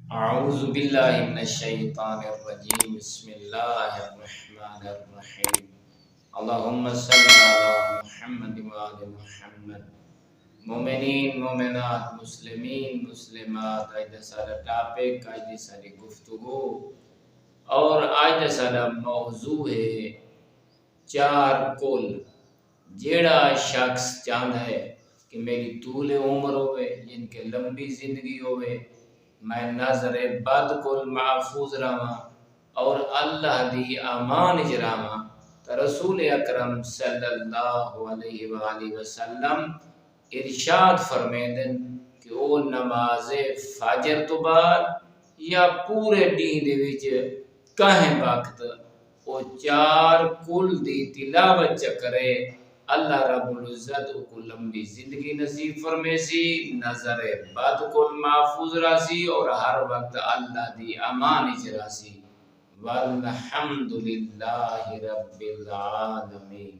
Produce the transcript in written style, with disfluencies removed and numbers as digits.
اعوذ باللہ من الشیطان الرجیم بسم اللہ الرحمن الرحیم اللہم صلی علی محمد وآل محمد مومنین مومنات مسلمین مسلمات آج دا سارا ٹاپک آج دا ساری گفتگو اور آج دا سارا موضوع ہے چار کل جیڑا شخص چاہتا ہے کہ میری طول عمر ہوئے جن کے لمبی زندگی ہوئے میں نظر بد کل محفوظ رہا اور اللہ دی امان اجراما تو رسول اکرم صلی اللہ علیہ وآلہ وسلم ارشاد فرمیندن کہ وہ نماز فجر تو بعد یا پورے دین دے وچ کہیں وقت وہ چار کل دی تلاوت چکرے اللہ رب العزت کو لمبی زندگی نصیب فرمیسی نظر بد کل محفوظ راسی اور ہر وقت اللہ دی امان اجراسی والحمدللہ رب العالمین.